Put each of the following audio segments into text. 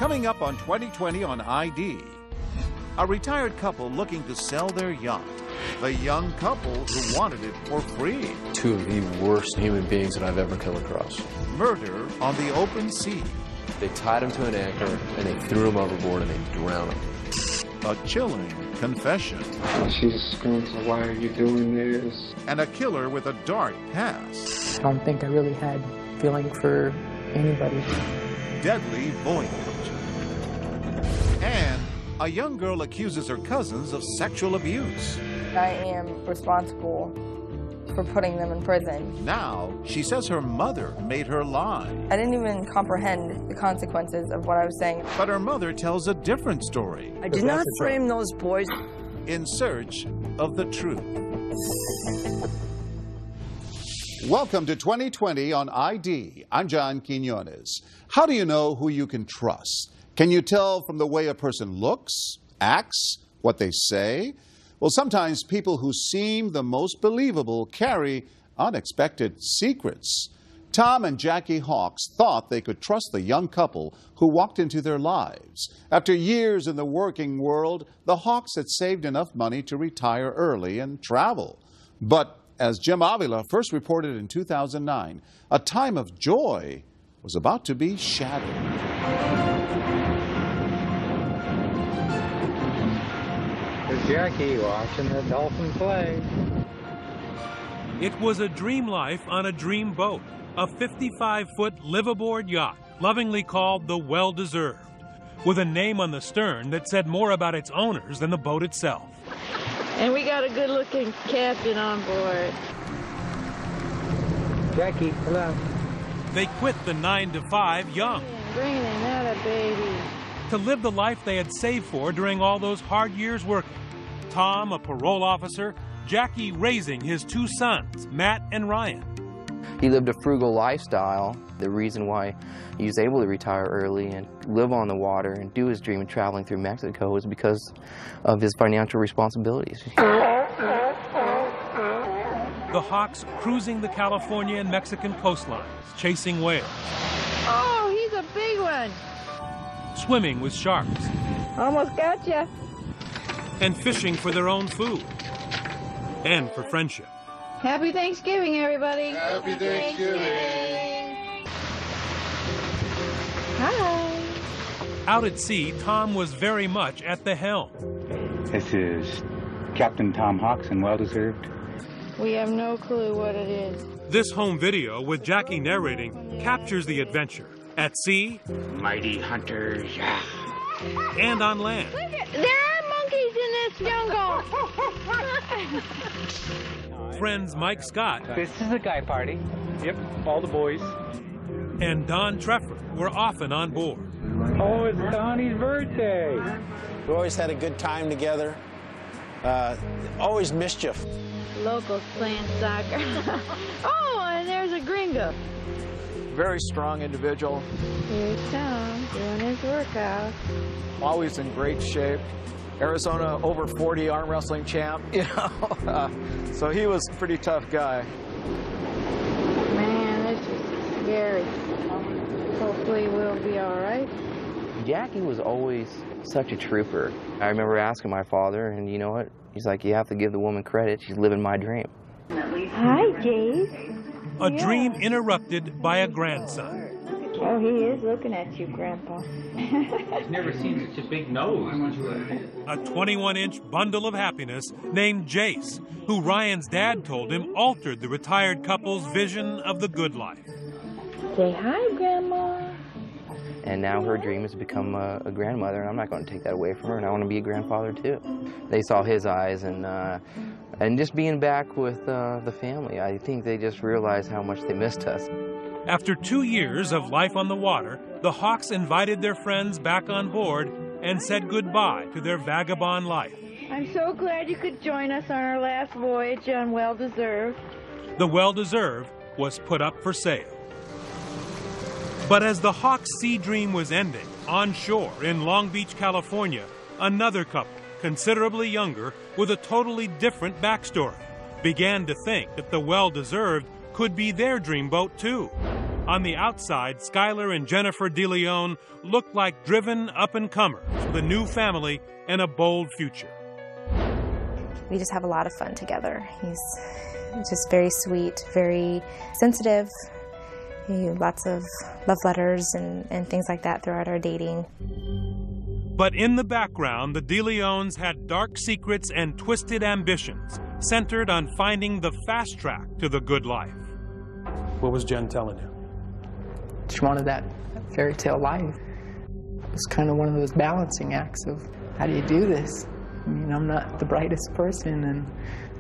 Coming up on 2020 on ID, a retired couple looking to sell their yacht. The young couple who wanted it for free. Two of the worst human beings that I've ever come across. Murder on the open sea. They tied him to an anchor and they threw him overboard and they drowned him. A chilling confession. She's screaming, why are you doing this? And a killer with a dark past. I don't think I really had feeling for anybody. Deadly voyage. And a young girl accuses her cousins of sexual abuse. I am responsible for putting them in prison. Now, she says her mother made her lie. I didn't even comprehend the consequences of what I was saying. But her mother tells a different story. I did not frame those boys. In search of the truth. Welcome to 2020 on ID. I'm John Quinones. How do you know who you can trust? Can you tell from the way a person looks, acts, what they say? Well, sometimes people who seem the most believable carry unexpected secrets. Tom and Jackie Hawks thought they could trust the young couple who walked into their lives. After years in the working world, the Hawks had saved enough money to retire early and travel. But as Jim Avila first reported in 2009, a time of joy was about to be shattered. There's Jackie watching the dolphin play. It was a dream life on a dream boat, a 55-foot live-aboard yacht, lovingly called the Well-Deserved, with a name on the stern that said more about its owners than the boat itself. And we got a good-looking captain on board. Jackie, hello. They quit the 9-to-5 young. Bringing another baby. To live the life they had saved for during all those hard years working. Tom, a parole officer, Jackie raising his two sons, Matt and Ryan. He lived a frugal lifestyle. The reason why he was able to retire early and live on the water and do his dream of traveling through Mexico was because of his financial responsibilities. The Hawks cruising the California and Mexican coastlines, chasing whales. Oh, he's a big one. Swimming with sharks. Almost got you. And fishing for their own food. And for friendship. Happy Thanksgiving, everybody. Happy Thanksgiving. Hi. Out at sea, Tom was very much at the helm. This is Captain Tom Hawks and Well-Deserved. We have no clue what it is. This home video, with Jackie narrating, captures the adventure. At sea, Mighty hunters. and on land. Look at, there are monkeys in this jungle. Friends Mike Scott This is a guy party. Yep, all the boys. and Don Treffer were often on board. Oh, it's Donnie's birthday. We always had a good time together. Always mischief. Locals playing soccer. Oh, and there's a gringo. Very strong individual. Here's Tom doing his workout. Always in great shape. Arizona over 40 arm wrestling champ, you know. So he was a pretty tough guy. Man, this is scary. Hopefully we'll be all right. Jackie was always such a trooper. I remember asking my father, and you know what? He's like, you have to give the woman credit. She's living my dream. Hi, Jace. A dream interrupted by a grandson. Oh, he is looking at you, Grandpa. I've never seen such a big nose. A 21-inch bundle of happiness named Jace, who Ryan's dad told him altered the retired couple's vision of the good life. Say hi, Grandma. And now her dream is to become a grandmother, and I'm not going to take that away from her, and I want to be a grandfather too. They saw his eyes, and just being back with the family, I think they just realized how much they missed us. After 2 years of life on the water, the Hawks invited their friends back on board and said goodbye to their vagabond life. I'm so glad you could join us on our last voyage on Well-Deserved. The Well-Deserved was put up for sale. But as the Hawks' sea dream was ending, on shore in Long Beach, California, another couple, considerably younger, with a totally different backstory, began to think that the Well-Deserved could be their dream boat too. On the outside, Skylar and Jennifer DeLeon look like driven up-and-comers with a new family and a bold future. We just have a lot of fun together. He's just very sweet, very sensitive. Lots of love letters and things like that throughout our dating. But in the background, the DeLeons had dark secrets and twisted ambitions centered on finding the fast track to the good life. What was Jen telling you? She wanted that fairy tale life. It was kind of one of those balancing acts of, how do you do this? I mean, I'm not the brightest person, and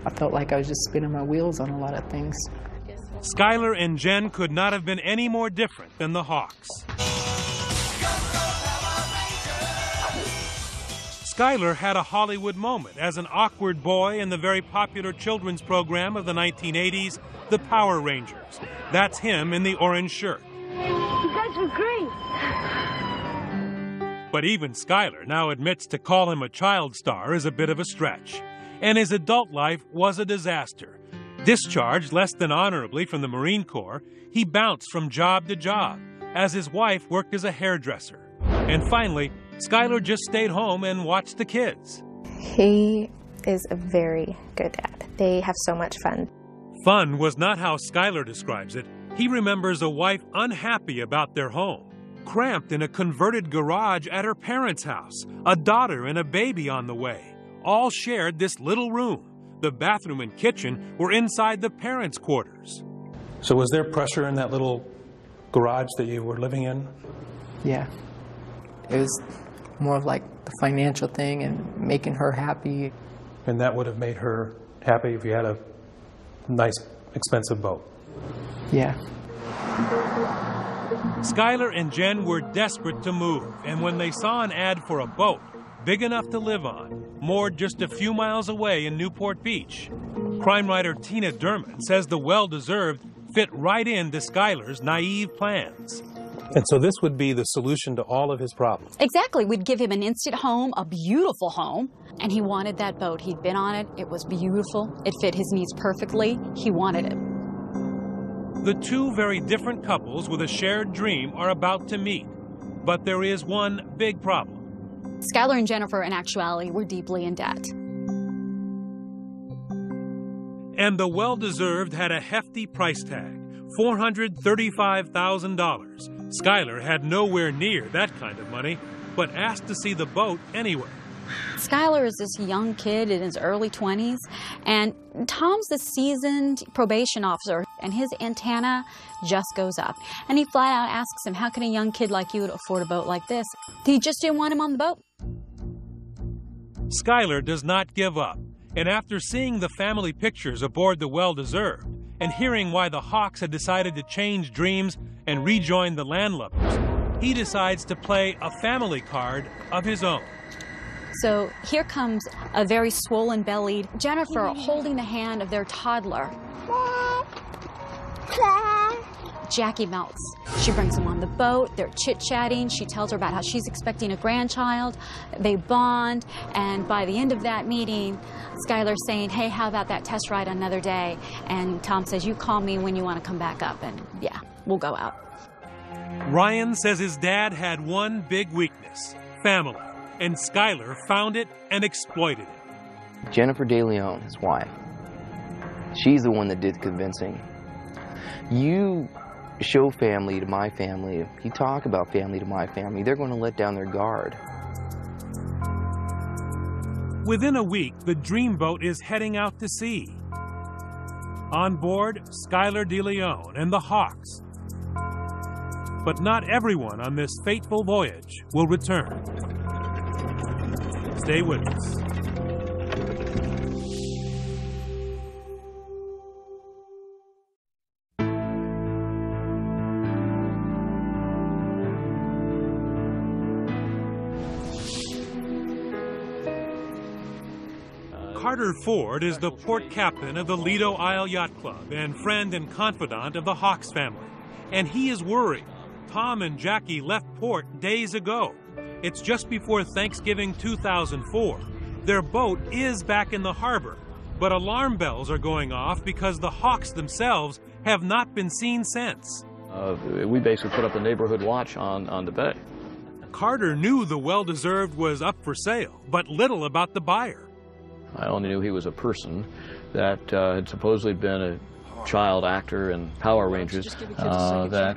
I felt like I was just spinning my wheels on a lot of things. Skylar and Jen could not have been any more different than the Hawks. Skylar had a Hollywood moment as an awkward boy in the very popular children's program of the 1980s, The Power Rangers. That's him in the orange shirt. You guys were great. But even Skylar now admits to call him a child star is a bit of a stretch. And his adult life was a disaster. Discharged less than honorably from the Marine Corps, he bounced from job to job as his wife worked as a hairdresser. And finally, Skylar just stayed home and watched the kids. He is a very good dad. They have so much fun. Fun was not how Skylar describes it. He remembers a wife unhappy about their home, cramped in a converted garage at her parents' house, a daughter and a baby on the way. All shared this little room. The bathroom and kitchen were inside the parents' quarters. So was there pressure in that little garage that you were living in? Yeah. It was more of like the financial thing and making her happy. And that would have made her happy if you had a nice, expensive boat. Yeah. Skylar and Jen were desperate to move, and when they saw an ad for a boat big enough to live on, moored just a few miles away in Newport Beach, crime writer Tina Derman says the well-deserved fit right into Skylar's naive plans. And so this would be the solution to all of his problems. Exactly. We'd give him an instant home, a beautiful home, and he wanted that boat. He'd been on it. It was beautiful. It fit his needs perfectly. He wanted it. The two very different couples with a shared dream are about to meet, but there is one big problem. Skylar and Jennifer, in actuality, were deeply in debt. And the well-deserved had a hefty price tag, $435,000. Skylar had nowhere near that kind of money, but asked to see the boat anyway. Skylar is this young kid in his early 20s, and Tom's the seasoned probation officer, and his antenna just goes up. And he flat out asks him, how can a young kid like you afford a boat like this? He just didn't want him on the boat. Skylar does not give up, and after seeing the family pictures aboard the well-deserved, and hearing why the Hawks had decided to change dreams and rejoin the landlubbers, he decides to play a family card of his own. So here comes a very swollen-bellied Jennifer holding the hand of their toddler. Jackie melts. She brings him on the boat. They're chit-chatting. She tells her about how she's expecting a grandchild. They bond, and by the end of that meeting, Skylar's saying, hey, how about that test ride another day? And Tom says, you call me when you want to come back up, and yeah, we'll go out. Ryan says his dad had one big weakness, family, and Skylar found it and exploited it. Jennifer DeLeon, his wife, she's the one that did the convincing. You show family to my family, you talk about family to my family, they're going to let down their guard. Within a week, the dreamboat is heading out to sea. On board, Skylar DeLeon and the Hawks. But not everyone on this fateful voyage will return. Stay with us. Carter Ford is the port captain of the Lido Isle Yacht Club and friend and confidant of the Hawks family. And he is worried. Tom and Jackie left port days ago. It's just before Thanksgiving 2004. Their boat is back in the harbor, but alarm bells are going off because the Hawks themselves have not been seen since. We basically put up a neighborhood watch on the bay. Carter knew the well-deserved was up for sale, but little about the buyer. I only knew he was a person that had supposedly been a child actor in Power Rangers. That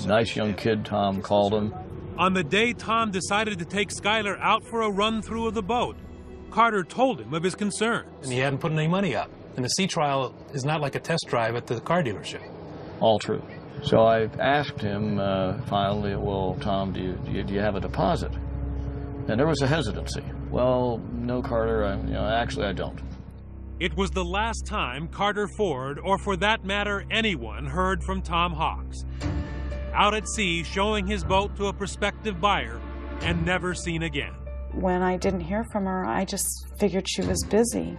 nice young kid, Tom, called him. On the day Tom decided to take Skylar out for a run-through of the boat, Carter told him of his concerns. And he hadn't put any money up. And the sea trial is not like a test drive at the car dealership. All true. So I asked him finally, well, Tom, do you have a deposit? And there was a hesitancy. Well, no, Carter, actually I don't. It was the last time Carter Ford, or for that matter anyone, heard from Tom Hawks. Out at sea showing his boat to a prospective buyer and never seen again. When I didn't hear from her, I just figured she was busy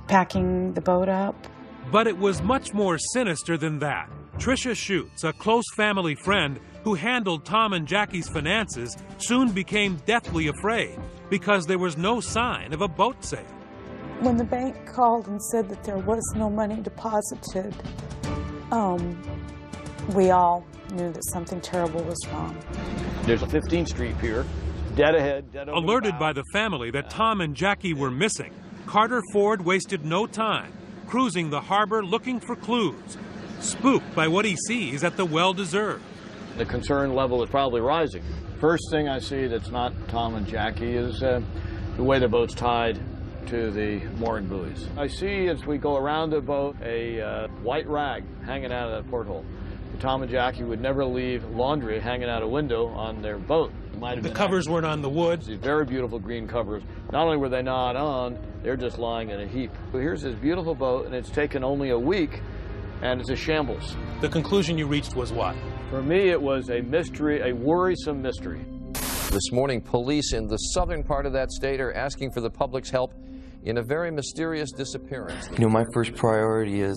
packing the boat up. But it was much more sinister than that. Tricia Schutz, a close family friend who handled Tom and Jackie's finances, soon became deathly afraid because there was no sign of a boat sale. When the bank called and said that there was no money deposited, we all knew that something terrible was wrong. There's a 15th Street pier, dead ahead, dead over. Alerted by the family that Tom and Jackie were missing, Carter Ford wasted no time cruising the harbor looking for clues, spooked by what he sees at the well-deserved. The concern level is probably rising. First thing I see that's not Tom and Jackie is the way the boat's tied to the mooring buoys. I see as we go around the boat a white rag hanging out of that porthole. Tom and Jackie would never leave laundry hanging out a window on their boat. The covers weren't on the wood. These very beautiful green covers. Not only were they not on, they're just lying in a heap. So here's this beautiful boat, and it's taken only a week, and it's a shambles. The conclusion you reached was what? For me, it was a mystery, a worrisome mystery. This morning, police in the southern part of that state are asking for the public's help in a very mysterious disappearance. My first priority is,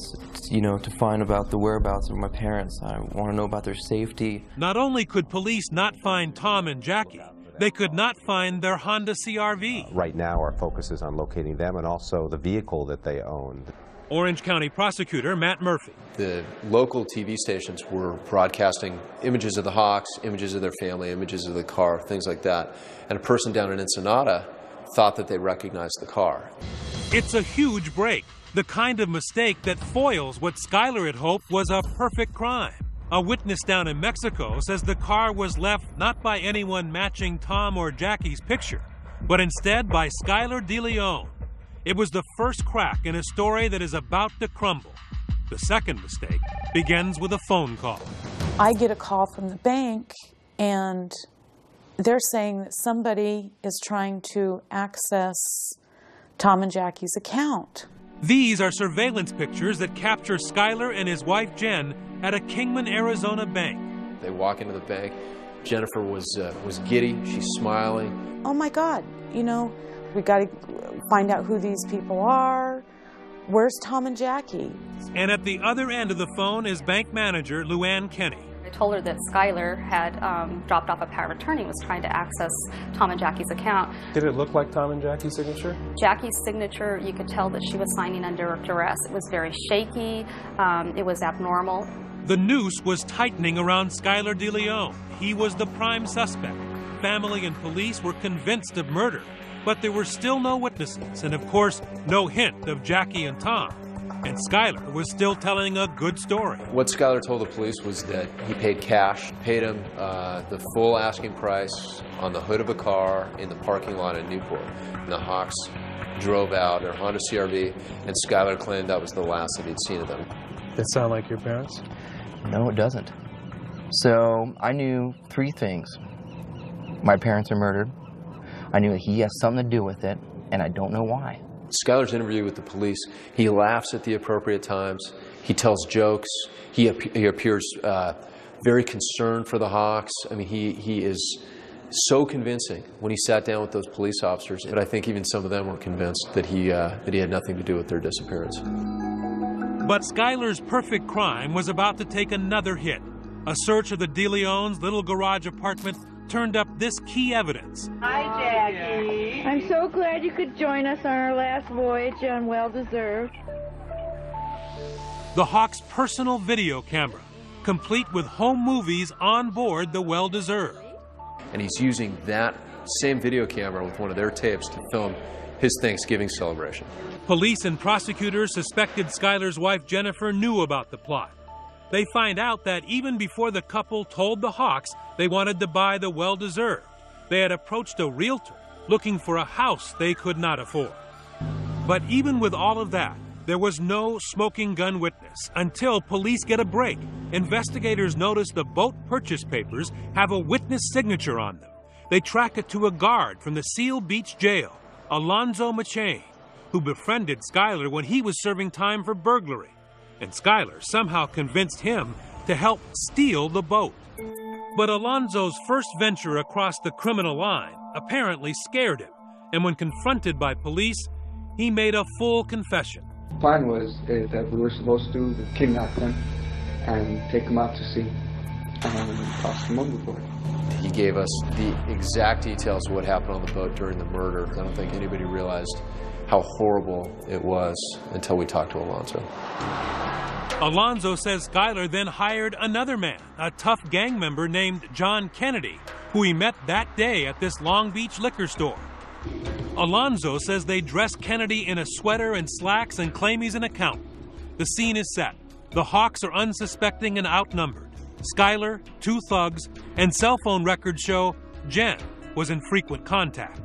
to find about the whereabouts of my parents. I want to know about their safety. Not only could police not find Tom and Jackie, they could not find their Honda CR-V. Right now, our focus is on locating them and also the vehicle that they owned. Orange County prosecutor Matt Murphy. The local TV stations were broadcasting images of the Hawks, images of their family, images of the car, things like that. And a person down in Ensenada thought that they recognized the car. It's a huge break, the kind of mistake that foils what Skylar had hoped was a perfect crime. A witness down in Mexico says the car was left not by anyone matching Tom or Jackie's picture, but instead by Skylar DeLeon. It was the first crack in a story that is about to crumble. The second mistake begins with a phone call. I get a call from the bank, and they're saying that somebody is trying to access Tom and Jackie's account. These are surveillance pictures that capture Skylar and his wife Jen at a Kingman, Arizona bank. They walk into the bank. Jennifer was giddy. She's smiling. Oh my God, we got to find out who these people are. Where's Tom and Jackie? And at the other end of the phone is bank manager Luann Kenny. I told her that Skylar had dropped off a power of attorney and was trying to access Tom and Jackie's account. Did it look like Tom and Jackie's signature? Jackie's signature, you could tell that she was signing under duress. It was very shaky. It was abnormal. The noose was tightening around Skylar DeLeon. He was the prime suspect. Family and police were convinced of murder, but there were still no witnesses, and of course, no hint of Jackie and Tom. And Skylar was still telling a good story. What Skylar told the police was that he paid cash, paid him the full asking price on the hood of a car in the parking lot in Newport. And the Hawks drove out their Honda CR-V, and Skylar claimed that was the last that he'd seen of them. Does that sound like your parents? No, it doesn't. So I knew three things. My parents are murdered. I knew that he has something to do with it, and I don't know why. Skylar's interview with the police, he laughs at the appropriate times. He tells jokes. He appears very concerned for the Hawks. I mean, he is so convincing when he sat down with those police officers. But I think even some of them were convinced that he had nothing to do with their disappearance. But Skylar's perfect crime was about to take another hit. A search of the DeLeon's little garage apartment turned up this key evidence. Hi, Jackie. I'm so glad you could join us on our last voyage on Well Deserved. The Hawks' personal video camera, complete with home movies on board the Well-Deserved. And he's using that same video camera with one of their tapes to film his Thanksgiving celebration. Police and prosecutors suspected Skylar's wife Jennifer knew about the plot. They find out that even before the couple told the Hawks they wanted to buy the Well-Deserved, they had approached a realtor looking for a house they could not afford. But even with all of that, there was no smoking gun witness until police get a break. Investigators notice the boat purchase papers have a witness signature on them. They track it to a guard from the Seal Beach jail, Alonzo McChain, who befriended Skylar when he was serving time for burglary. And Skylar somehow convinced him to help steal the boat. But Alonzo's first venture across the criminal line apparently scared him. And when confronted by police, he made a full confession. The plan was that we were supposed to kidnap them and take them out to sea and toss them overboard. He gave us the exact details of what happened on the boat during the murder. I don't think anybody realized how horrible it was until we talked to Alonzo. Alonzo says Skylar then hired another man, a tough gang member named John Kennedy, who he met that day at this Long Beach liquor store. Alonzo says they dress Kennedy in a sweater and slacks and claim he's an accountant. The scene is set. The Hawks are unsuspecting and outnumbered. Skylar, two thugs, and cell phone records show Jen was in frequent contact.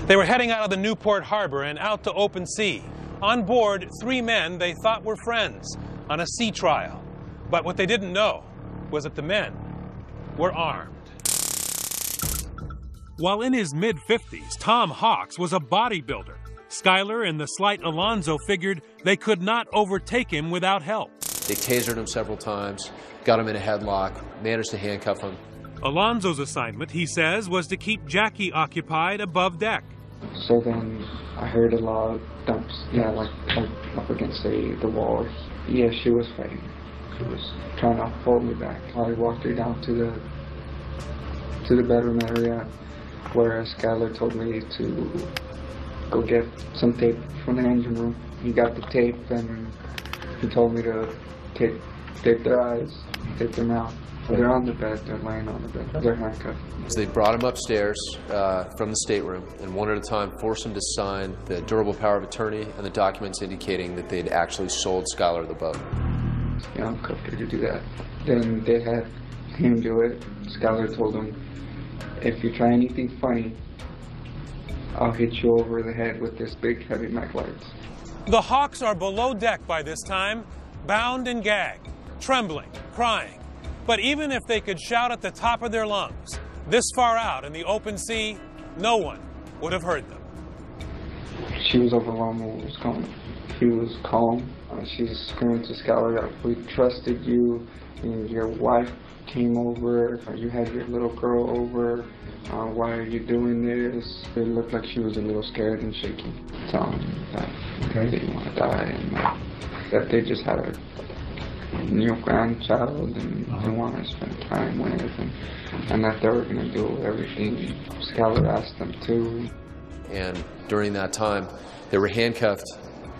They were heading out of the Newport Harbor and out to open sea. On board, 3 men they thought were friends on a sea trial. But what they didn't know was that the men were armed. While in his mid-50s, Tom Hawks was a bodybuilder. Skylar and the slight Alonzo figured they could not overtake him without help. They tasered him several times, got him in a headlock, managed to handcuff him. Alonzo's assignment, he says, was to keep Jackie occupied above deck. So then I heard a lot of thumps, like up against the wall. Yeah, she was fighting. She was trying to hold me back. I walked her down to the bedroom area where Skylar told me to go get some tape from the engine room. He got the tape and he told me to tape their eyes, tape their mouth. They're on the bed, they're laying on the bed, they're handcuffed. So they brought him upstairs from the stateroom and one at a time forced him to sign the durable power of attorney and the documents indicating that they'd actually sold Skylar the boat. Yeah, I'm comfortable to do that. Then they had him do it. Skylar told him, if you try anything funny, I'll hit you over the head with this big heavy mag lights. The Hawks are below deck by this time, bound and gagged, trembling, crying. But even if they could shout at the top of their lungs, this far out in the open sea, no one would have heard them. She was overwhelmed with what was going. He was calm. She was screaming to Skylar, we trusted you, and your wife came over, you had your little girl over, why are you doing this? It looked like she was a little scared and shaky. Telling him that they didn't want to die and that they just had a new grandchild and they wanted to spend time with and that they were going to do everything Skylar asked them to. And during that time, they were handcuffed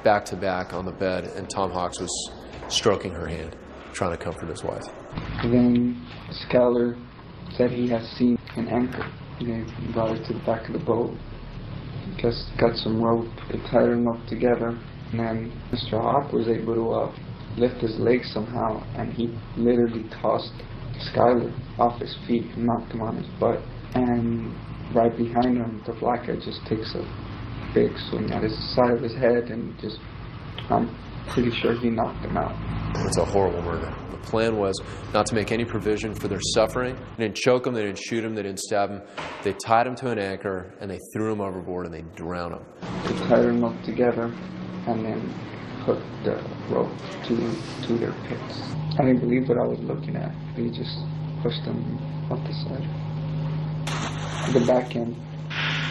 back to back on the bed and Tom Hawks was stroking her hand, trying to comfort his wife. Then Skylar said he has seen an anchor. They brought it to the back of the boat. Just got some rope, they tied them up together, and then Mr. Hawk was able to lift his legs somehow, and he literally tossed Skylar off his feet and knocked him on his butt. And right behind him, the black guy just takes a big swing at his side of his head and just, I'm pretty sure he knocked him out. It's a horrible murder. The plan was not to make any provision for their suffering. They didn't choke him, they didn't shoot him, they didn't stab him. They tied him to an anchor and they threw him overboard and they drowned him. They tied him up together and then put the rope to their pits. I didn't believe what I was looking at. They just pushed them up the side. The back end.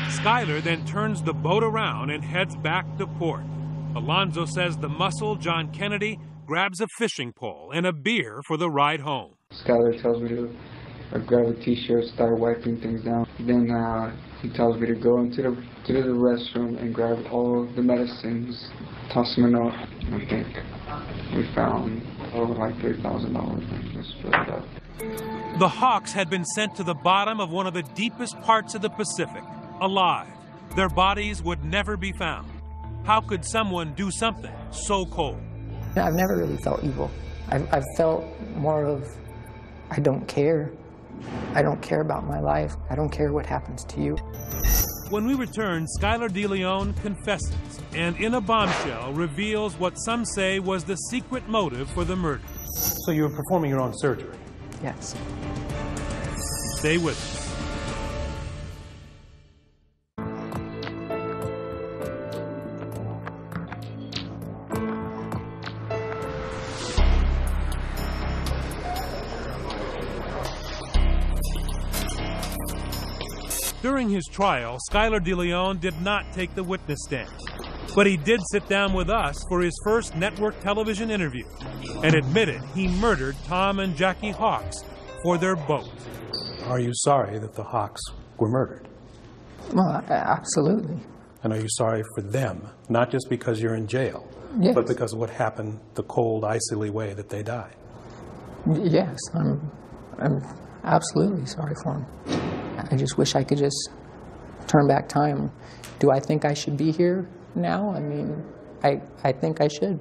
Skylar then turns the boat around and heads back to port. Alonzo says the muscle, John Kennedy, grabs a fishing pole and a beer for the ride home. Skylar tells me to grab a t-shirt, start wiping things down. Then he tells me to go into the restroom and grab all the medicines, toss them in a, I think, We found over like $3,000 and just split it up. The Hawks had been sent to the bottom of one of the deepest parts of the Pacific, alive. Their bodies would never be found. How could someone do something so cold? I've never really felt evil. I've felt more of, I don't care. I don't care about my life. I don't care what happens to you. When we return, Skylar DeLeon confesses and in a bombshell reveals what some say was the secret motive for the murder. So you were performing your own surgery? Yes. Stay with us. During his trial, Skylar DeLeon did not take the witness stand, but he did sit down with us for his first network television interview and admitted he murdered Tom and Jackie Hawks for their boat. Are you sorry that the Hawks were murdered? Well, absolutely. And are you sorry for them, not just because you're in jail, yes, but because of what happened, the cold, icy way that they died? Yes, I'm absolutely sorry for them. I just wish I could just turn back time. Do I think I should be here now? I mean, I think I should.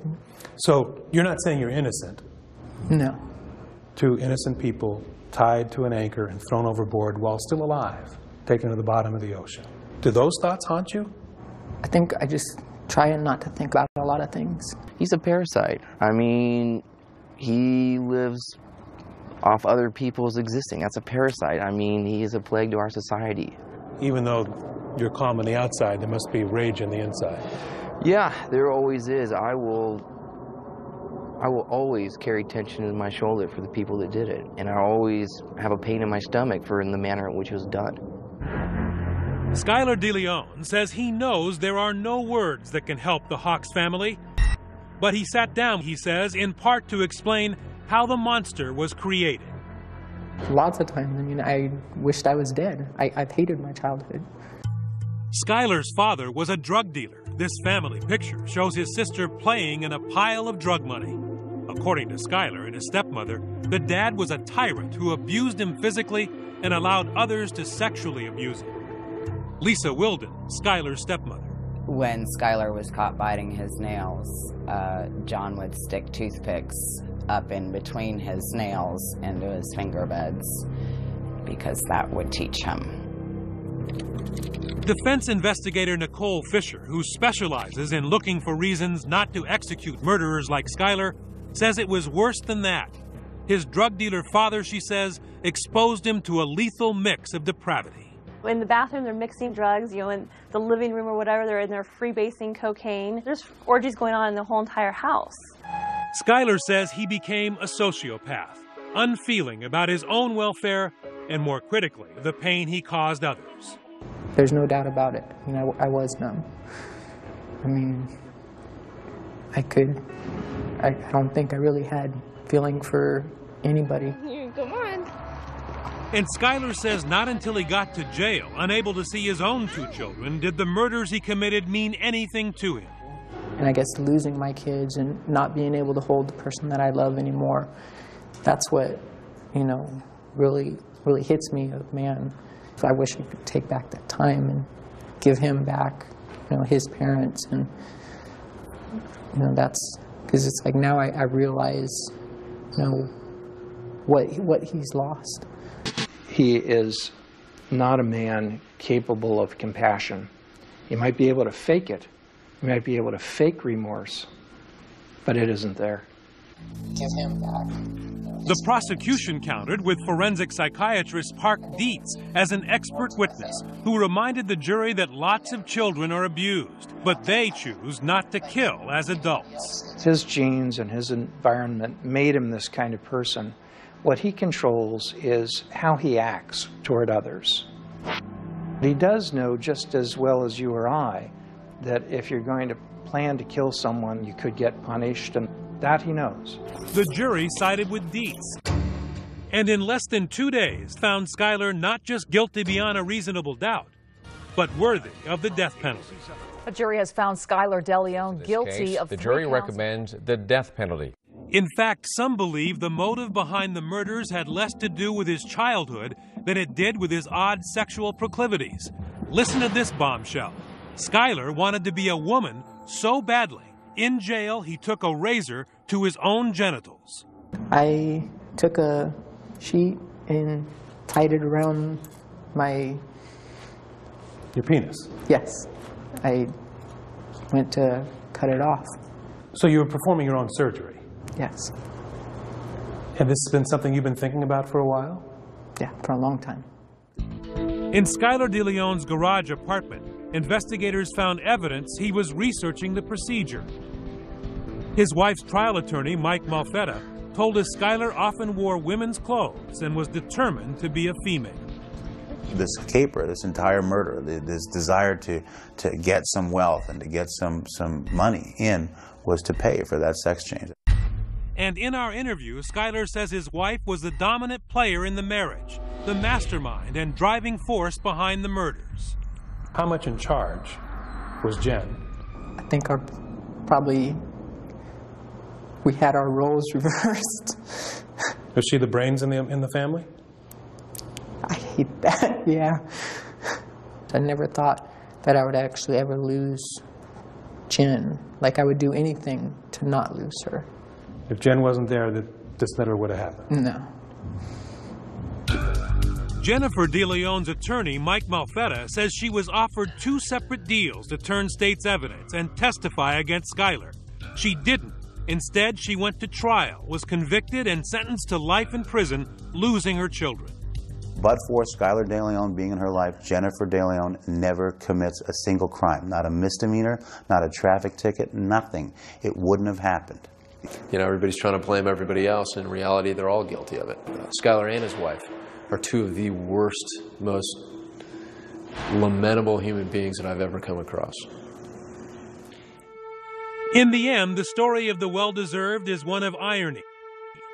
So you're not saying you're innocent? No. Two innocent people tied to an anchor and thrown overboard while still alive, taken to the bottom of the ocean. Do those thoughts haunt you? I think I just try not to think about a lot of things. He's a parasite. I mean, he lives off other people's existing. That's a parasite. I mean, he is a plague to our society. Even though you're calm on the outside, there must be rage on the inside. Yeah, there always is. I will always carry tension in my shoulder for the people that did it. And I always have a pain in my stomach for in the manner in which it was done. Skylar DeLeon says he knows there are no words that can help the Hawks family. But he sat down, he says, in part to explain how the monster was created. Lots of times, I mean, I wished I was dead. I've hated my childhood. Skylar's father was a drug dealer. This family picture shows his sister playing in a pile of drug money. According to Skylar and his stepmother, the dad was a tyrant who abused him physically and allowed others to sexually abuse him. Lisa Wilden, Skylar's stepmother. When Skylar was caught biting his nails, John would stick toothpicks up in between his nails into his finger beds because that would teach him. Defense investigator Nicole Fisher, who specializes in looking for reasons not to execute murderers like Skylar, says it was worse than that. His drug dealer father, she says, exposed him to a lethal mix of depravity. In the bathroom, they're mixing drugs, in the living room or whatever, they're in there freebasing cocaine. There's orgies going on in the whole entire house. Skylar says he became a sociopath, unfeeling about his own welfare and, more critically, the pain he caused others. There's no doubt about it. I was numb. I mean, I don't think I really had feeling for anybody. Come on. And Skylar says not until he got to jail, unable to see his own two children, did the murders he committed mean anything to him. And I guess losing my kids and not being able to hold the person that I love anymore, that's what, really hits me, man. So I wish I could take back that time and give him back, his parents. And, that's, because it's like now I realize, what he's lost. He is not a man capable of compassion. He might be able to fake it. He might be able to fake remorse, but it isn't there. Give him back. The prosecution countered with forensic psychiatrist Park Dietz as an expert witness who reminded the jury that lots of children are abused, but they choose not to kill as adults. His genes and his environment made him this kind of person. What he controls is how he acts toward others. He does know just as well as you or I that if you're going to plan to kill someone, you could get punished, and that he knows. The jury sided with Dietz, and in less than 2 days found Skylar not just guilty beyond a reasonable doubt, but worthy of the death penalty. A jury has found Skylar DeLeon guilty of the 3 jury counts. recommends the death penalty. In fact, some believe the motive behind the murders had less to do with his childhood than it did with his odd sexual proclivities. Listen to this bombshell. Skylar wanted to be a woman so badly, in jail he took a razor to his own genitals. I took a sheet and tied it around your penis? Yes. I went to cut it off. So you were performing your own surgery? Yes. And this has been something you've been thinking about for a while? Yeah, for a long time. In Skylar DeLeon's garage apartment, investigators found evidence he was researching the procedure. His wife's trial attorney, Mike Malfetta, told us Skylar often wore women's clothes and was determined to be a female. This caper, this entire murder, this desire to get some wealth and to get some money in was to pay for that sex change. And in our interview, Skylar says his wife was the dominant player in the marriage, the mastermind and driving force behind the murders. How much in charge was Jen? I think we had our roles reversed. Was she the brains in the family? I hate that, yeah. I never thought that I would actually ever lose Jen. Like I would do anything to not lose her. If Jen wasn't there, this never would have happened. No. Jennifer DeLeon's attorney, Mike Malfetta, says she was offered 2 separate deals to turn state's evidence and testify against Skylar. She didn't. Instead, she went to trial, was convicted and sentenced to life in prison, losing her children. But for Skylar DeLeon being in her life, Jennifer DeLeon never commits a single crime. Not a misdemeanor, not a traffic ticket, nothing. It wouldn't have happened. You know, everybody's trying to blame everybody else. In reality, they're all guilty of it. Skylar and his wife are 2 of the worst, most lamentable human beings that I've ever come across. In the end, the story of the well-deserved is one of irony.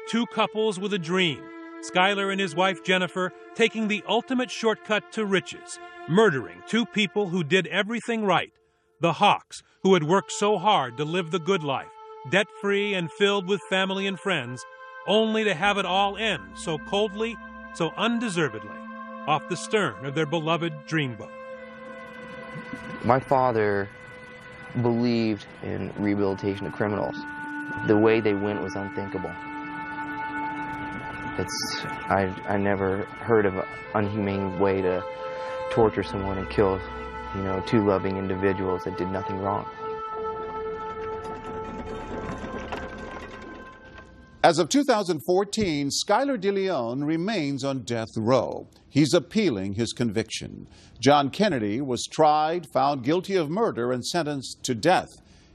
2 couples with a dream. Skylar and his wife Jennifer taking the ultimate shortcut to riches, murdering 2 people who did everything right. The Hawks, who had worked so hard to live the good life, debt-free and filled with family and friends, only to have it all end so coldly, so undeservedly, off the stern of their beloved dreamboat. My father believed in rehabilitation of criminals. The way they went was unthinkable. I never heard of an unhumane way to torture someone and kill, 2 loving individuals that did nothing wrong. As of 2014, Skylar DeLeon remains on death row. He's appealing his conviction. John Kennedy was tried, found guilty of murder, and sentenced to death.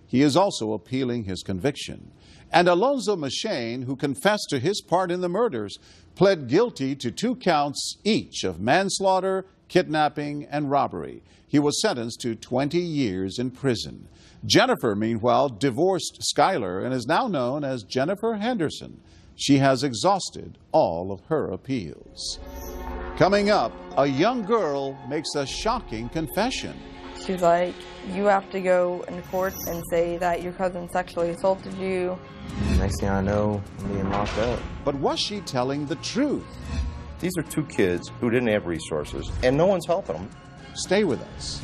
He is also appealing his conviction. And Alonzo Machane, who confessed to his part in the murders, pled guilty to 2 counts each of manslaughter, kidnapping, and robbery. He was sentenced to 20 years in prison. Jennifer, meanwhile, divorced Skylar and is now known as Jennifer Henderson. She has exhausted all of her appeals. Coming up, a young girl makes a shocking confession. She's like, you have to go in court and say that your cousin sexually assaulted you. Next thing I know, I'm being locked up. But was she telling the truth? These are 2 kids who didn't have resources, and no one's helping them. Stay with us.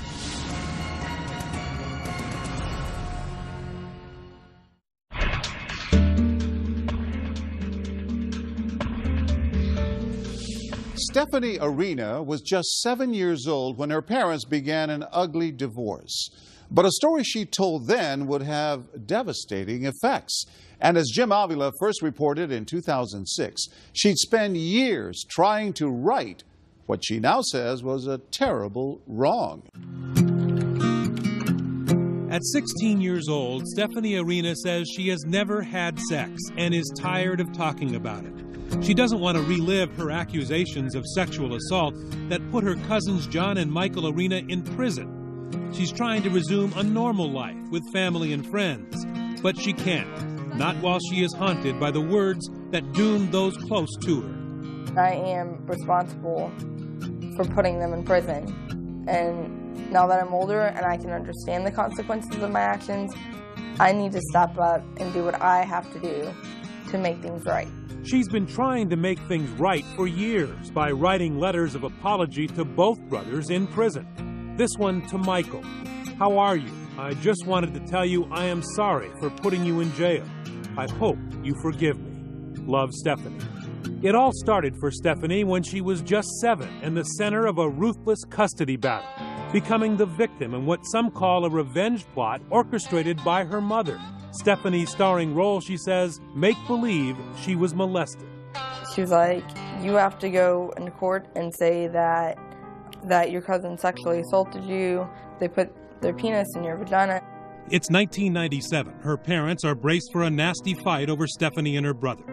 Stephanie Arena was just 7 years old when her parents began an ugly divorce. But a story she told then would have devastating effects. And as Jim Avila first reported in 2006, she'd spend years trying to right what she now says was a terrible wrong. At 16 years old, Stephanie Arena says she has never had sex and is tired of talking about it. She doesn't want to relive her accusations of sexual assault that put her cousins John and Michael Arena in prison. She's trying to resume a normal life with family and friends, but she can't, not while she is haunted by the words that doomed those close to her. I am responsible for putting them in prison, and Now that I'm older and I can understand the consequences of my actions, I need to step up and do what I have to do to make things right. She's been trying to make things right for years by writing letters of apology to both brothers in prison. This one to Michael. How are you? I just wanted to tell you I am sorry for putting you in jail. I hope you forgive me. Love, Stephanie. It all started for Stephanie when she was just 7 in the center of a ruthless custody battle, becoming the victim in what some call a revenge plot orchestrated by her mother. Stephanie's starring role, she says, make believe she was molested. She was like, you have to go into court and say that your cousin sexually assaulted you. They put their penis in your vagina. It's 1997. Her parents are braced for a nasty fight over Stephanie and her brother.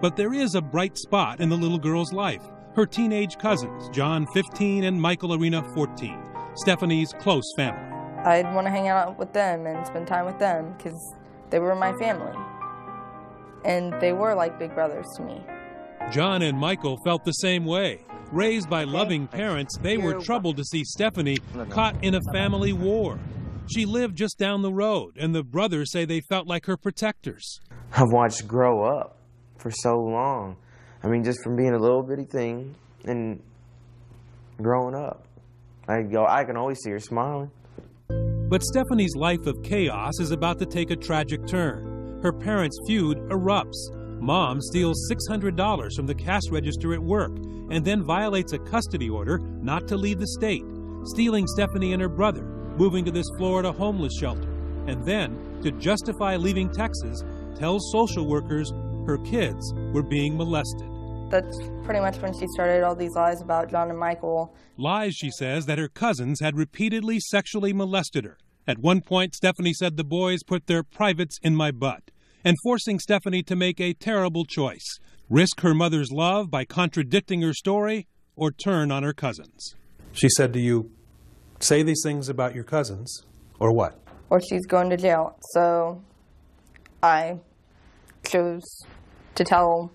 But there is a bright spot in the little girl's life. Her teenage cousins, John, 15, and Michael Arena, 14. Stephanie's close family. I'd want to hang out with them and spend time with them because they were my family. And they were like big brothers to me. John and Michael felt the same way. Raised by loving parents, they were troubled to see Stephanie caught in a family war. She lived just down the road, and the brothers say they felt like her protectors. I've watched grow up for so long. I mean, just from being a little bitty thing and growing up. I can always see her smiling. But Stephanie's life of chaos is about to take a tragic turn. Her parents' feud erupts. Mom steals $600 from the cash register at work and then violates a custody order not to leave the state, stealing Stephanie and her brother, moving to this Florida homeless shelter, and then, to justify leaving Texas, tells social workers her kids were being molested. That's pretty much when she started all these lies about John and Michael. Lies, she says, that her cousins had repeatedly sexually molested her. At one point, Stephanie said the boys put their privates in my butt, and forcing Stephanie to make a terrible choice: risk her mother's love by contradicting her story or turn on her cousins. She said to you, say these things about your cousins, or what? Or she's going to jail. So I chose to tell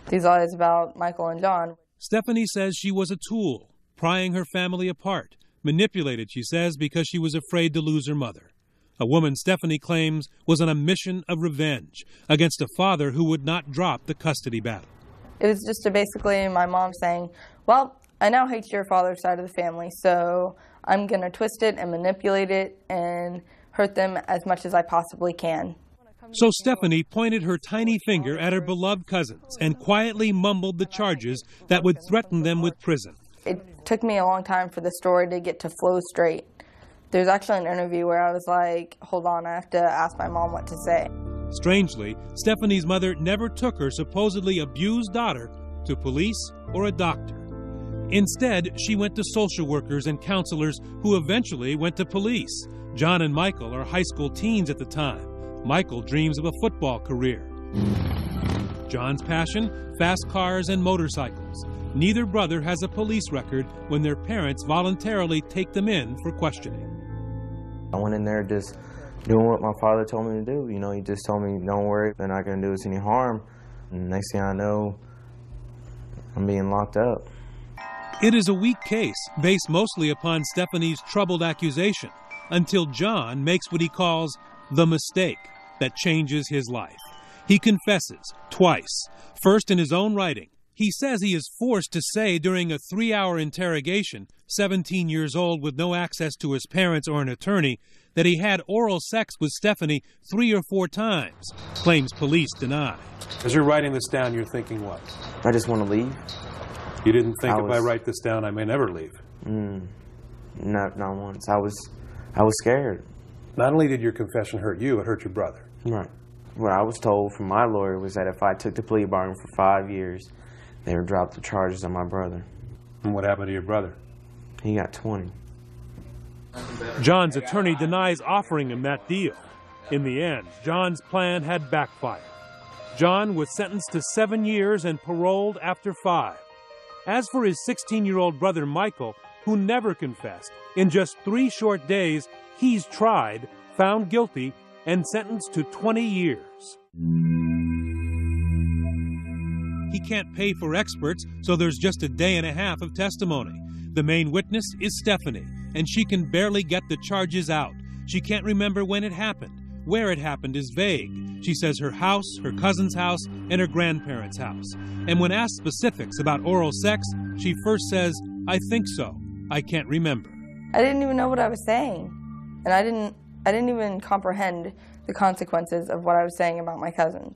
these lies about Michael and John. Stephanie says she was a tool, prying her family apart. Manipulated, she says, because she was afraid to lose her mother. A woman Stephanie claims was on a mission of revenge against a father who would not drop the custody battle. It was just basically my mom saying, well, I now hate your father's side of the family, so I'm going to twist it and manipulate it and hurt them as much as I possibly can. So Stephanie pointed her tiny finger at her beloved cousins and quietly mumbled the charges that would threaten them with prison. It took me a long time for the story to get to flow straight. There's actually an interview where I was like, hold on, I have to ask my mom what to say. Strangely, Stephanie's mother never took her supposedly abused daughter to police or a doctor. Instead, she went to social workers and counselors who eventually went to police. John and Michael are high school teens at the time. Michael dreams of a football career. John's passion, fast cars and motorcycles. Neither brother has a police record when their parents voluntarily take them in for questioning. I went in there just doing what my father told me to do. You know, he just told me, don't worry, they're not going to do us any harm. And next thing I know, I'm being locked up. It is a weak case, based mostly upon Stephanie's troubled accusation, until John makes what he calls the mistake that changes his life. He confesses twice, first in his own writing. He says he is forced to say during a 3-hour interrogation, 17 years old with no access to his parents or an attorney, that he had oral sex with Stephanie 3 or 4 times. Claims police deny. As you're writing this down, you're thinking what? I just want to leave. You didn't think if I write this down, I may never leave? Not once. I was scared. Not only did your confession hurt you, it hurt your brother. Right. What I was told from my lawyer was that if I took the plea bargain for 5 years, they would drop the charges on my brother. And what happened to your brother? He got 20. John's attorney denies offering him that deal. In the end, John's plan had backfired. John was sentenced to 7 years and paroled after 5. As for his 16-year-old brother Michael, who never confessed, in just 3 short days, he's tried, found guilty, and sentenced to 20 years. He can't pay for experts, so there's just a day and a half of testimony. The main witness is Stephanie, and she can barely get the charges out. She can't remember when it happened. Where it happened is vague. She says her house, her cousin's house, and her grandparents' house. And when asked specifics about oral sex, she first says, "I think so. I can't remember." I didn't even know what I was saying. And I didn't even comprehend the consequences of what I was saying about my cousins.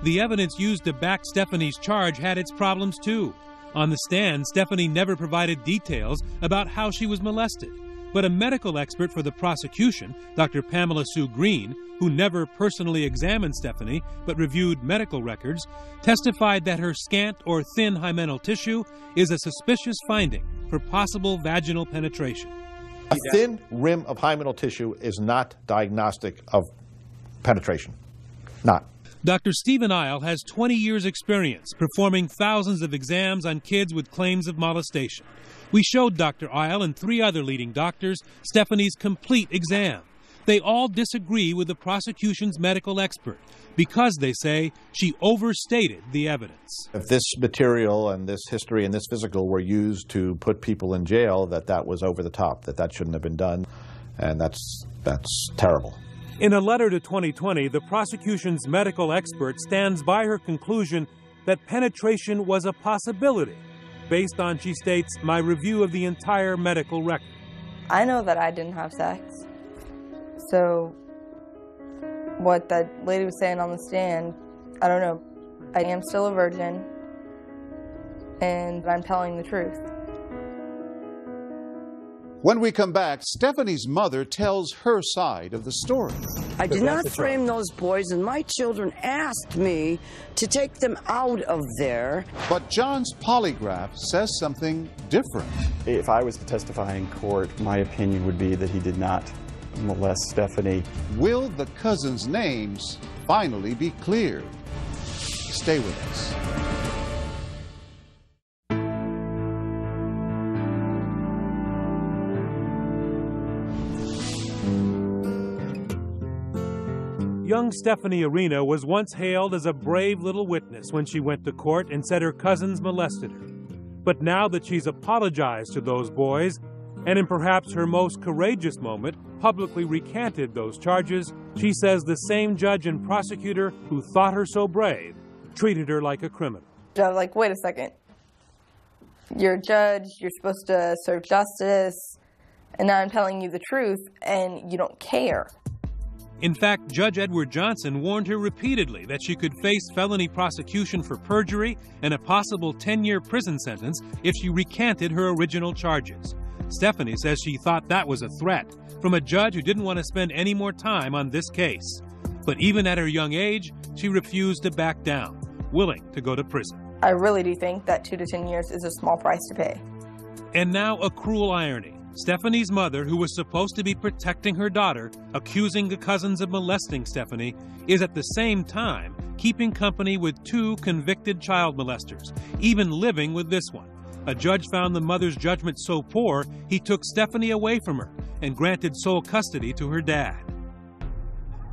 The evidence used to back Stephanie's charge had its problems too. On the stand, Stephanie never provided details about how she was molested. But a medical expert for the prosecution, Dr. Pamela Sue Green, who never personally examined Stephanie but reviewed medical records, testified that her scant or thin hymenal tissue is a suspicious finding for possible vaginal penetration. A thin rim of hymenal tissue is not diagnostic of penetration. Not. Dr. Stephen Isle has 20 years' experience performing thousands of exams on kids with claims of molestation. We showed Dr. Isle and 3 other leading doctors Stephanie's complete exam. They all disagree with the prosecution's medical expert because, they say, she overstated the evidence. If this material and this history and this physical were used to put people in jail, that was over the top, that shouldn't have been done, and that's terrible. In a letter to 2020, the prosecution's medical expert stands by her conclusion that penetration was a possibility, based on, she states, my review of the entire medical record. I know that I didn't have sex. So what that lady was saying on the stand, I don't know. I am still a virgin, and I'm telling the truth. When we come back, Stephanie's mother tells her side of the story. I did not frame those boys, and my children asked me to take them out of there. But John's polygraph says something different. If I was to testify in court, my opinion would be that he did not molest Stephanie. Will the cousins' names finally be cleared? Stay with us. Young Stephanie Arena was once hailed as a brave little witness when she went to court and said her cousins molested her. But now that she's apologized to those boys, and in perhaps her most courageous moment, publicly recanted those charges, she says the same judge and prosecutor who thought her so brave treated her like a criminal. I'm like, wait a second. You're a judge, you're supposed to serve justice, and now I'm telling you the truth, and you don't care. In fact, Judge Edward Johnson warned her repeatedly that she could face felony prosecution for perjury and a possible 10-year prison sentence if she recanted her original charges. Stephanie says she thought that was a threat from a judge who didn't want to spend any more time on this case. But even at her young age, she refused to back down, willing to go to prison. I really do think that 2 to 10 years is a small price to pay. And now a cruel irony. Stephanie's mother, who was supposed to be protecting her daughter, accusing the cousins of molesting Stephanie, is at the same time keeping company with 2 convicted child molesters, even living with this one. A judge found the mother's judgment so poor, he took Stephanie away from her and granted sole custody to her dad.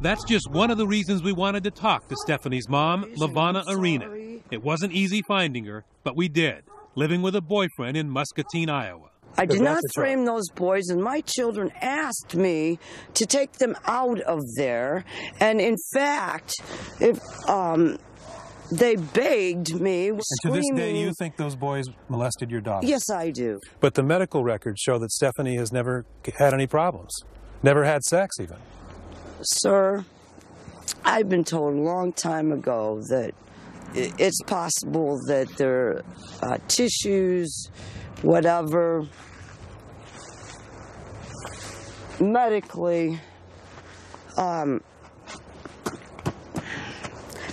That's just one of the reasons we wanted to talk to Stephanie's mom, LaVonna Arena. It wasn't easy finding her, but we did, living with a boyfriend in Muscatine, Iowa. I did not frame those boys, and my children asked me to take them out of there. And in fact, they begged me, and to this day, you think those boys molested your daughter? Yes, I do. But the medical records show that Stephanie has never had any problems, never had sex even. Sir, I've been told a long time ago that it's possible that their tissues, whatever, medically,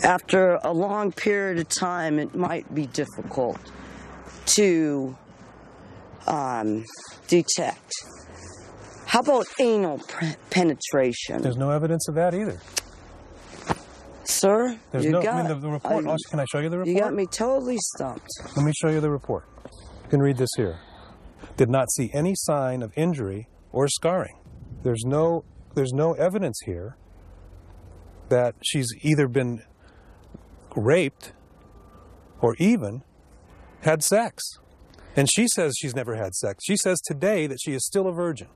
after a long period of time, it might be difficult to detect. How about anal penetration? There's no evidence of that either. Sir, the report. Can I show you the report? You got me totally stumped. Let me show you the report. You can read this here. Did not see any sign of injury or scarring. There's no evidence here that she's either been raped or even had sex. And she says she's never had sex. She says today that she is still a virgin.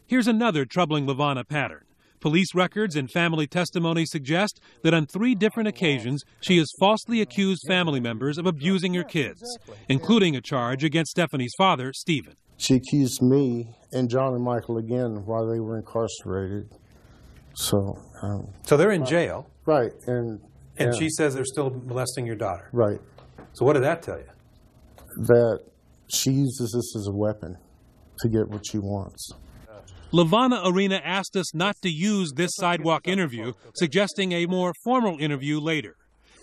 Here's another troubling LaVonna pattern. Police records and family testimony suggest that on 3 different occasions, she has falsely accused family members of abusing her kids, including a charge against Stephanie's father, Stephen. She accused me and John and Michael again while they were incarcerated. So they're in jail. Right. And she says they're still molesting your daughter. Right. So what did that tell you? That she uses this as a weapon to get what she wants. LaVonna Arena asked us not to use this sidewalk interview, suggesting a more formal interview later.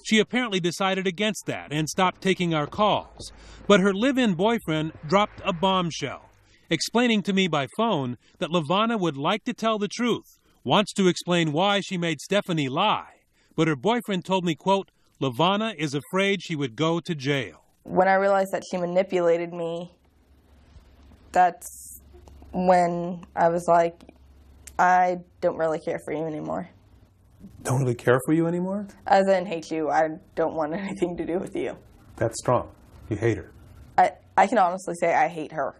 She apparently decided against that and stopped taking our calls. But her live-in boyfriend dropped a bombshell, explaining to me by phone that LaVonna would like to tell the truth, wants to explain why she made Stephanie lie. But her boyfriend told me, quote, LaVonna is afraid she would go to jail. When I realized that she manipulated me, that's when I was like, I don't really care for you anymore. Don't really care for you anymore? As in hate you. I don't want anything to do with you. That's strong. You hate her. I can honestly say I hate her.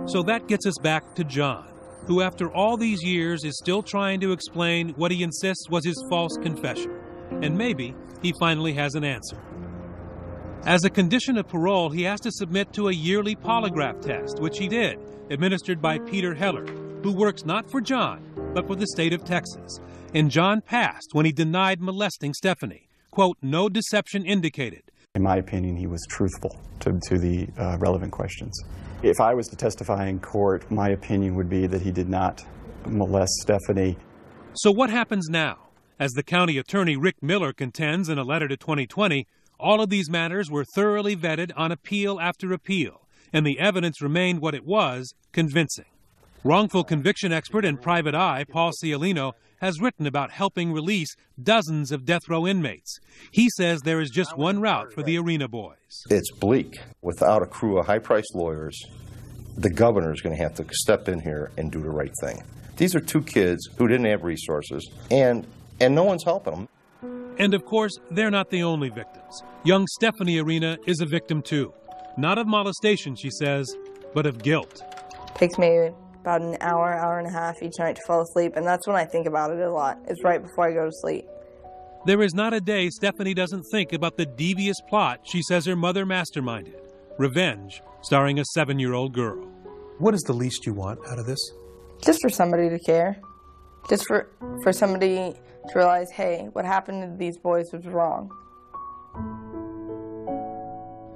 So that gets us back to John, who after all these years is still trying to explain what he insists was his false confession. And maybe he finally has an answer. As a condition of parole, he has to submit to a yearly polygraph test, which he did, administered by Peter Heller, who works not for John, but for the state of Texas. And John passed when he denied molesting Stephanie. Quote, no deception indicated. In my opinion, he was truthful to the relevant questions. If I was to testify in court, my opinion would be that he did not molest Stephanie. So what happens now? As the county attorney Rick Miller contends in a letter to 2020, all of these matters were thoroughly vetted on appeal after appeal, and the evidence remained what it was, convincing. Wrongful conviction expert and private eye Paul Cialino has written about helping release dozens of death row inmates. He says there is just one route for the Arena boys. It's bleak. Without a crew of high-priced lawyers, the governor is going to have to step in here and do the right thing. These are 2 kids who didn't have resources, and no one's helping them. And of course, they're not the only victims. Young Stephanie Arena is a victim too. Not of molestation, she says, but of guilt. Takes me about an hour, hour and a half each night to fall asleep, and that's when I think about it a lot. It's right before I go to sleep. There is not a day Stephanie doesn't think about the devious plot she says her mother masterminded. Revenge, starring a 7-year-old girl. What is the least you want out of this? Just for somebody to care. Just for somebody to realize, hey, what happened to these boys was wrong.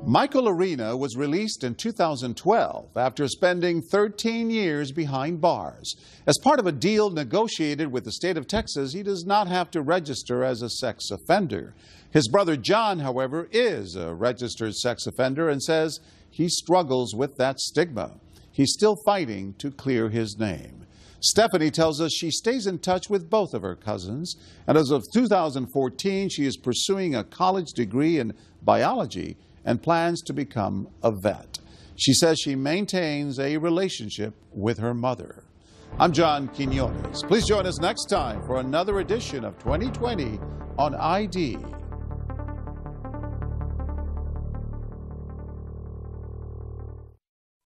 Michael Arena was released in 2012 after spending 13 years behind bars. As part of a deal negotiated with the state of Texas, he does not have to register as a sex offender. His brother John, however, is a registered sex offender and says he struggles with that stigma. He's still fighting to clear his name. Stephanie tells us she stays in touch with both of her cousins, and as of 2014, she is pursuing a college degree in biology and plans to become a vet. She says she maintains a relationship with her mother. I'm John Quinones. Please join us next time for another edition of 2020 on ID.